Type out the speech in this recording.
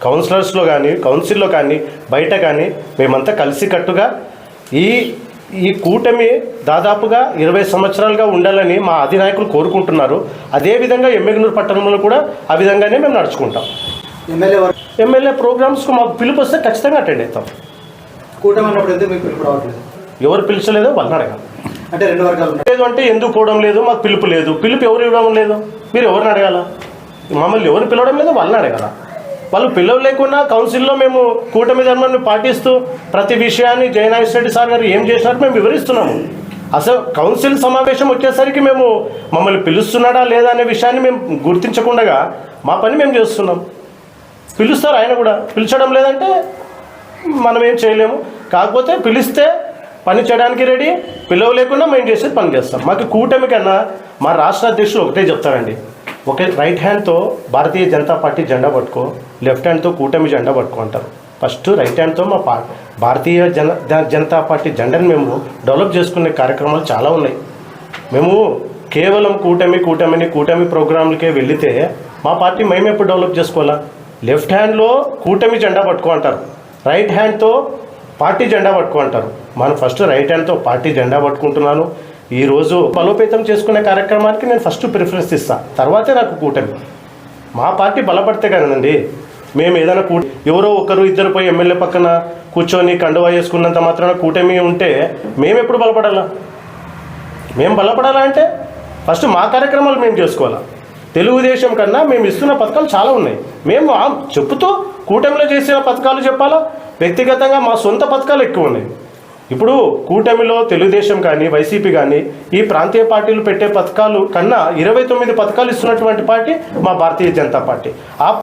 కౌన్సిలర్స్లో కానీ కౌన్సిల్లో కానీ బయట కానీ మేమంతా కలిసికట్టుగా ఈ కూటమి దాదాపుగా 20 సంవత్సరాలుగా ఉండాలని మా అధినాయకులు కోరుకుంటున్నారు. అదేవిధంగా ఎమ్మెగనూరు పట్టణంలో కూడా ఆ విధంగానే మేము నడుచుకుంటాం. ఎమ్మెల్యే ప్రోగ్రామ్స్కు మాకు పిలుపు వస్తే ఖచ్చితంగా అటెండ్ అవుతాం. కూటమి అన్నప్పుడు ఎందుకు మీకు పిలుపు రావట్లేదు? ఎవరు పిలిచలేదో వాళ్ళని అడగాలి. అంటే 2 వర్గాలు లేదు అంటే ఎందుకు పోవడం లేదు, మాకు పిలుపు లేదు. పిలుపు ఎవరు ఇవ్వడం లేదు, మీరు ఎవరిని అడగాల? మమ్మల్ని ఎవరు పిలవడం లేదు, వాళ్ళని అడగాల. వాళ్ళు పిలవలేకుండా కౌన్సిల్లో మేము కూటమి ధర్మాన్ని పాటిస్తూ ప్రతి విషయాన్ని జయనాగేశ్వర రెడ్డి సార్ గారు ఏం చేసినారు మేము వివరిస్తున్నాము. అసలు కౌన్సిల్ సమావేశం వచ్చేసరికి మేము మమ్మల్ని పిలుస్తున్నాడా లేదా అనే విషయాన్ని మేము గుర్తించకుండా మా పని మేము చేస్తున్నాం. పిలుస్తారు, ఆయన కూడా పిలిచడం లేదంటే మనం ఏం చేయలేము. కాకపోతే పిలిస్తే పని చేయడానికి రెడీ, పిలవలేకుండా మేము చేసేది పని చేస్తాం. మాకు కూటమి కన్నా మా రాష్ట్ర అధ్యక్షులు ఒకటే చెప్తారండి, ఒకే రైట్ హ్యాండ్తో భారతీయ జనతా పార్టీ జెండా పట్టుకో, లెఫ్ట్ హ్యాండ్తో కూటమి జెండా పట్టుకో అంటారు. ఫస్ట్ రైట్ హ్యాండ్తో మా భారతీయ జనతా పార్టీ జెండాని మేము డెవలప్ చేసుకునే కార్యక్రమాలు చాలా ఉన్నాయి. మేము కేవలం కూటమి ప్రోగ్రాంలకే వెళితే మా పార్టీ మేము ఎప్పుడు డెవలప్ చేసుకోవాలా? లెఫ్ట్ హ్యాండ్లో కూటమి జెండా పట్టుకో అంటారు, రైట్ హ్యాండ్తో పార్టీ జెండా పట్టుకో అంటారు. మనం ఫస్ట్ రైట్ హ్యాండ్తో పార్టీ జెండా పట్టుకుంటున్నాను. ఈరోజు బలోపేతం చేసుకునే కార్యక్రమానికి నేను ఫస్ట్ ప్రిఫరెన్స్ ఇస్తాను, తర్వాతే నాకు కూటమి. మా పార్టీ బలపడితే కదండి మేము ఏదైనా ఎవరో ఒకరు ఇద్దరు పోయి ఎమ్మెల్యే పక్కన కూర్చొని కండువా వేసుకున్నంత మాత్రాన కూటమి ఉంటే మేము ఎప్పుడు బలపడాలా? మేము బలపడాలా అంటే ఫస్ట్ మా కార్యక్రమాలు మేము చేసుకోవాలా. తెలుగుదేశం కన్నా మేము ఇస్తున్న పథకాలు చాలా ఉన్నాయి. మేము చెప్పుతూ కూటమిలో చేసిన పథకాలు చెప్పాలా, వ్యక్తిగతంగా మా సొంత పథకాలు ఎక్కువ ఉన్నాయి. ఇప్పుడు కూటమిలో తెలుగుదేశం కానీ వైసీపీ కానీ ఈ ప్రాంతీయ పార్టీలు పెట్టే పథకాలు కన్నా 29 పథకాలు ఇస్తున్నటువంటి పార్టీ మా భారతీయ జనతా పార్టీ.